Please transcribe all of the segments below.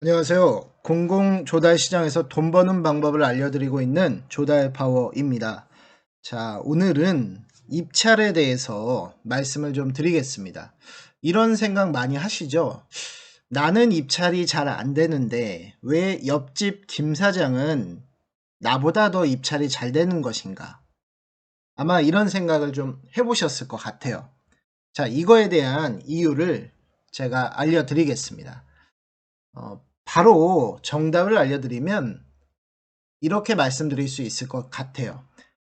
안녕하세요. 공공조달시장에서 돈 버는 방법을 알려드리고 있는 조달파워입니다. 자, 오늘은 입찰에 대해서 말씀을 좀 드리겠습니다. 이런 생각 많이 하시죠? 나는 입찰이 잘 안 되는데 왜 옆집 김 사장은 나보다 더 입찰이 잘 되는 것인가? 아마 이런 생각을 좀 해보셨을 것 같아요. 자, 이거에 대한 이유를 제가 알려드리겠습니다. 바로 정답을 알려드리면 이렇게 말씀드릴 수 있을 것 같아요.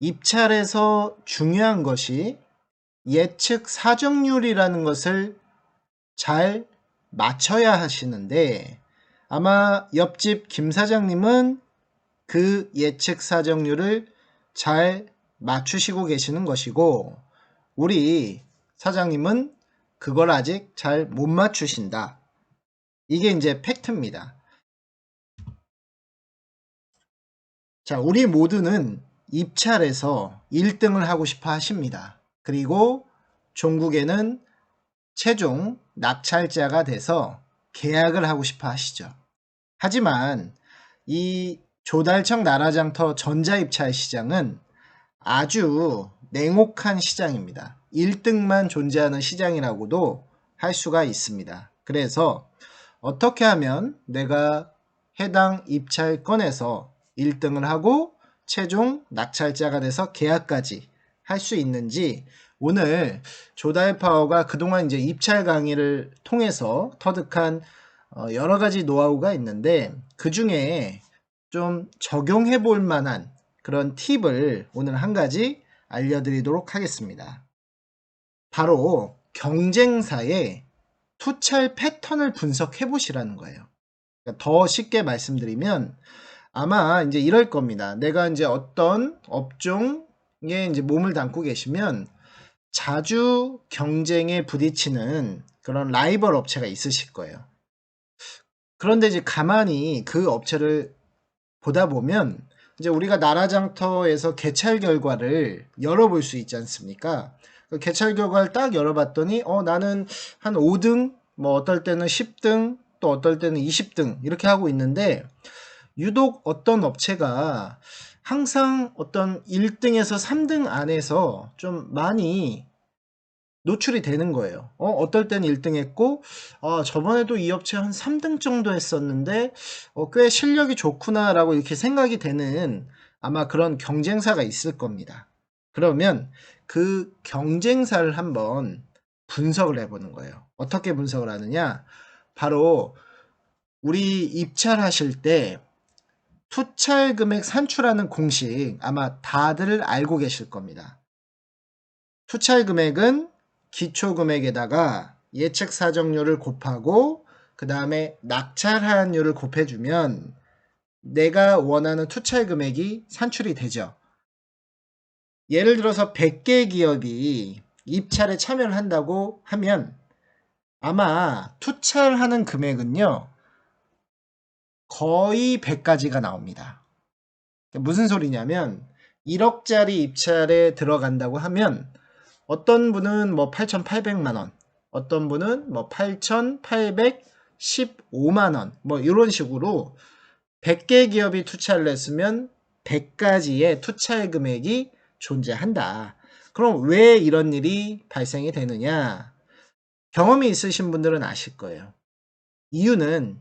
입찰에서 중요한 것이 예측 사정률이라는 것을 잘 맞춰야 하시는데 아마 옆집 김 사장님은 그 예측 사정률을 잘 맞추시고 계시는 것이고 우리 사장님은 그걸 아직 잘 못 맞추신다. 이게 이제 팩트입니다. 자, 우리 모두는 입찰에서 1등을 하고 싶어 하십니다. 그리고 종국에는 최종 낙찰자가 돼서 계약을 하고 싶어 하시죠. 하지만 이 조달청 나라장터 전자입찰 시장은 아주 냉혹한 시장입니다. 1등만 존재하는 시장이라고도 할 수가 있습니다. 그래서 어떻게 하면 내가 해당 입찰건에서 1등을 하고 최종 낙찰자가 돼서 계약까지 할 수 있는지 오늘 조달파워가 그동안 이제 입찰 강의를 통해서 터득한 여러 가지 노하우가 있는데 그 중에 좀 적용해 볼 만한 그런 팁을 오늘 한 가지 알려드리도록 하겠습니다. 바로 경쟁사의 투찰 패턴을 분석해 보시라는 거예요. 그러니까 더 쉽게 말씀드리면 아마 이제 이럴 겁니다. 내가 이제 어떤 업종에 이제 몸을 담고 계시면 자주 경쟁에 부딪히는 그런 라이벌 업체가 있으실 거예요. 그런데 이제 가만히 그 업체를 보다 보면 이제 우리가 나라장터에서 개찰 결과를 열어볼 수 있지 않습니까? 그 개찰 결과를 딱 열어봤더니 나는 한 5등, 뭐 어떨 때는 10등, 또 어떨 때는 20등 이렇게 하고 있는데 유독 어떤 업체가 항상 어떤 1등에서 3등 안에서 좀 많이 노출이 되는 거예요. 어떨 때는 1등 했고, 저번에도 이 업체 한 3등 정도 했었는데, 꽤 실력이 좋구나라고 이렇게 생각이 되는 아마 그런 경쟁사가 있을 겁니다. 그러면 그 경쟁사를 한번 분석을 해보는 거예요. 어떻게 분석을 하느냐? 바로 우리 입찰하실 때 투찰 금액 산출하는 공식 아마 다들 알고 계실 겁니다. 투찰 금액은 기초 금액에다가 예측 사정률을 곱하고 그 다음에 낙찰 하한율을 곱해주면 내가 원하는 투찰 금액이 산출이 되죠. 예를 들어서 100개 기업이 입찰에 참여를 한다고 하면 아마 투찰하는 금액은요 거의 100가지가 나옵니다. 무슨 소리냐면 1억짜리 입찰에 들어간다고 하면 어떤 분은 뭐 8,800만 원, 어떤 분은 뭐 8,815만 원, 뭐 이런 식으로 100개 기업이 투자를 했으면 100가지의 투자 금액이 존재한다. 그럼 왜 이런 일이 발생이 되느냐? 경험이 있으신 분들은 아실 거예요. 이유는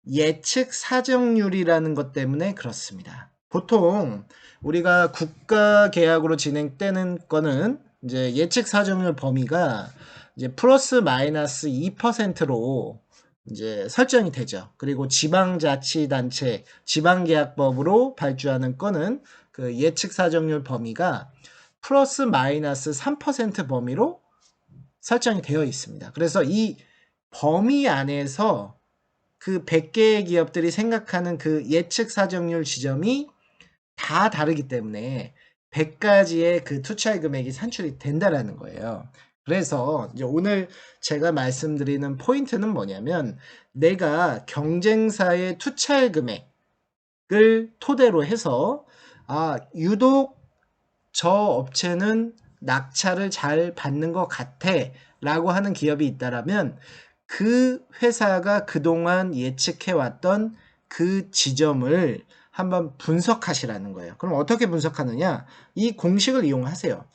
예측 사정률이라는 것 때문에 그렇습니다. 보통 우리가 국가 계약으로 진행되는 거는 이제 예측 사정률 범위가 이제 플러스 마이너스 2%로 이제 설정이 되죠. 그리고 지방자치단체 지방계약법으로 발주하는 건은 그 예측 사정률 범위가 플러스 마이너스 3% 범위로 설정이 되어 있습니다. 그래서 이 범위 안에서 그 100개의 기업들이 생각하는 그 예측 사정률 지점이 다 다르기 때문에 100가지의 그 투자의 금액이 산출이 된다라는 거예요. 그래서 이제 오늘 제가 말씀드리는 포인트는 뭐냐면 내가 경쟁사의 투자의 금액을 토대로 해서 유독 저 업체는 낙찰을 잘 받는 것 같아 라고 하는 기업이 있다라면 그 회사가 그동안 예측해왔던 그 지점을 한번 분석하시라는 거예요. 그럼 어떻게 분석하느냐? 이 공식을 이용하세요.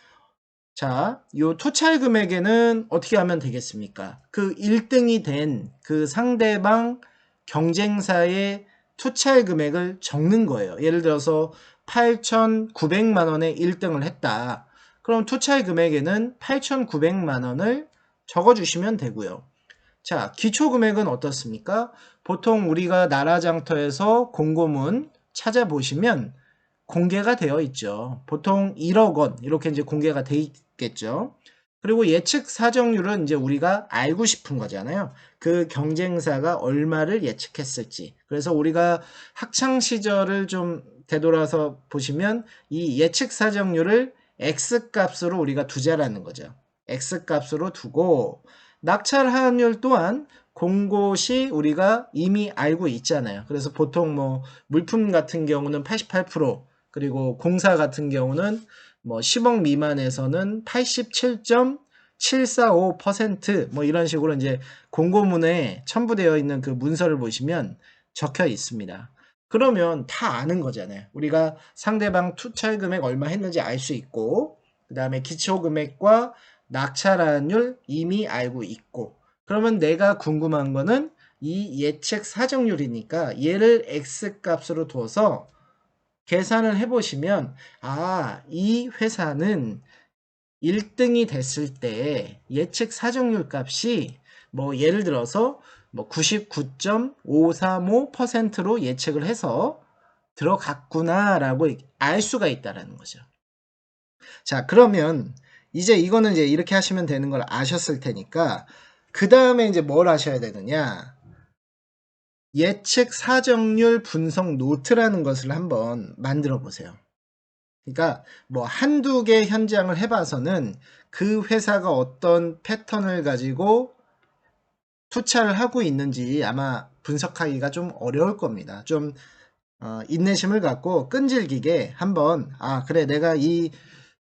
자, 요 토찰 금액에는 어떻게 하면 되겠습니까? 그 1등이 된 그 상대방 경쟁사의 토찰 금액을 적는 거예요. 예를 들어서 8,900만 원에 1등을 했다. 그럼 토찰 금액에는 8,900만 원을 적어주시면 되고요. 자, 기초 금액은 어떻습니까? 보통 우리가 나라장터에서 공고문 찾아보시면 공개가 되어 있죠. 보통 1억 원 이렇게 이제 공개가 돼 있겠죠. 그리고 예측 사정률은 이제 우리가 알고 싶은 거잖아요. 그 경쟁사가 얼마를 예측했을지. 그래서 우리가 학창 시절을 좀 되돌아서 보시면 이 예측 사정률을 X 값으로 우리가 두자라는 거죠. X 값으로 두고 낙찰 환율 또한 공고 시 우리가 이미 알고 있잖아요. 그래서 보통 뭐 물품 같은 경우는 88%, 그리고 공사 같은 경우는 뭐 10억 미만에서는 87.745% 뭐 이런 식으로 이제 공고문에 첨부되어 있는 그 문서를 보시면 적혀 있습니다. 그러면 다 아는 거잖아요. 우리가 상대방 투철 금액 얼마 했는지 알 수 있고, 그 다음에 기초 금액과 낙찰환율 이미 알고 있고, 그러면 내가 궁금한 거는 이 예측 사정률이니까 얘를 X 값으로 둬서 계산을 해보시면, 아, 이 회사는 1등이 됐을 때 예측 사정률 값이 뭐 예를 들어서 뭐 99.535%로 예측을 해서 들어갔구나라고 알 수가 있다라는 거죠. 자, 그러면 이제 이거는 이제 이렇게 하시면 되는 걸 아셨을 테니까 그 다음에 이제 뭘 하셔야 되느냐? 예측 사정률 분석 노트라는 것을 한번 만들어 보세요. 그러니까 뭐 한두 개 현장을 해봐서는 그 회사가 어떤 패턴을 가지고 투자를 하고 있는지 아마 분석하기가 좀 어려울 겁니다. 좀 인내심을 갖고 끈질기게 한번 그래 내가 이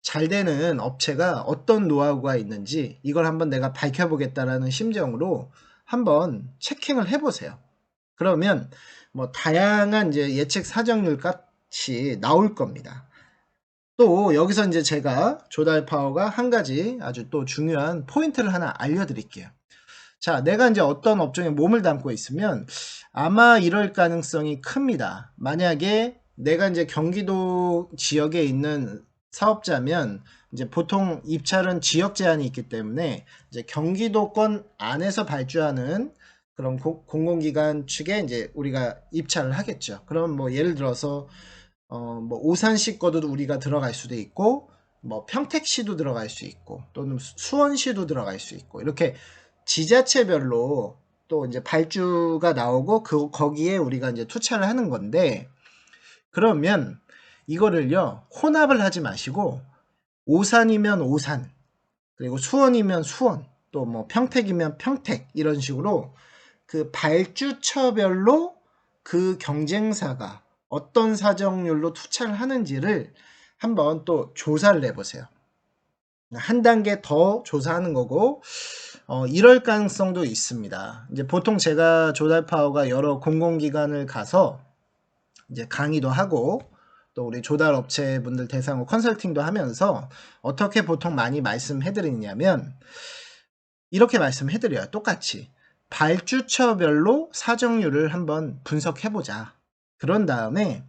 잘 되는 업체가 어떤 노하우가 있는지 이걸 한번 내가 밝혀보겠다라는 심정으로 한번 체킹을 해보세요. 그러면 뭐 다양한 이제 예측 사정률 값이 나올 겁니다. 또 여기서 이제 제가 조달 파워가 한 가지 아주 또 중요한 포인트를 하나 알려드릴게요. 자, 내가 이제 어떤 업종에 몸을 담고 있으면 아마 이럴 가능성이 큽니다. 만약에 내가 이제 경기도 지역에 있는 사업자면 이제 보통 입찰은 지역 제한이 있기 때문에 이제 경기도권 안에서 발주하는 그런 공공기관 측에 이제 우리가 입찰을 하겠죠. 그럼 뭐 예를 들어서 뭐 오산시 거도 우리가 들어갈 수도 있고 뭐 평택시도 들어갈 수 있고 또는 수원시도 들어갈 수 있고 이렇게 지자체별로 또 이제 발주가 나오고 거기에 우리가 이제 투자를 하는 건데, 그러면 이거를요 혼합을 하지 마시고 오산이면 오산, 그리고 수원이면 수원, 또 뭐 평택이면 평택 이런 식으로 그 발주처별로 그 경쟁사가 어떤 사정률로 투자를 하는지를 한번 또 조사를 해보세요. 한 단계 더 조사하는 거고 이럴 가능성도 있습니다. 이제 보통 제가 조달 파워가 여러 공공기관을 가서 이제 강의도 하고 또 우리 조달 업체 분들 대상으로 컨설팅도 하면서 어떻게 보통 많이 말씀해 드리냐면 이렇게 말씀해 드려요. 똑같이 발주처별로 사정률을 한번 분석해 보자. 그런 다음에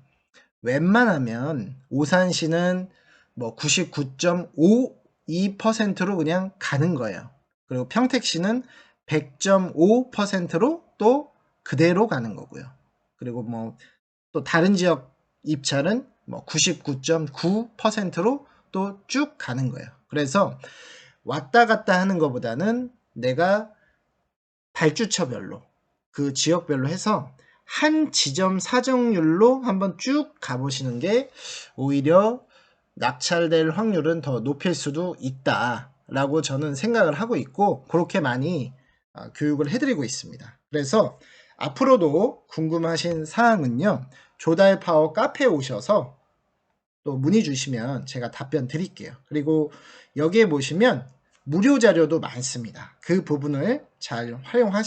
웬만하면 오산시는 뭐 99.52%로 그냥 가는 거예요. 그리고 평택시는 100.5%로 또 그대로 가는 거고요. 그리고 뭐 또 다른 지역 입찰은 뭐 99.9%로 또 쭉 가는 거예요. 그래서 왔다 갔다 하는 것보다는 내가 발주처별로 그 지역별로 해서 한 지점 사정률로 한번 쭉 가보시는 게 오히려 낙찰될 확률은 더 높일 수도 있다라고 저는 생각을 하고 있고 그렇게 많이 교육을 해드리고 있습니다. 그래서 앞으로도 궁금하신 사항은요. 조달 파워 카페에 오셔서 또 문의 주시면 제가 답변 드릴게요. 그리고 여기에 보시면 무료 자료도 많습니다. 그 부분을 잘 활용하시면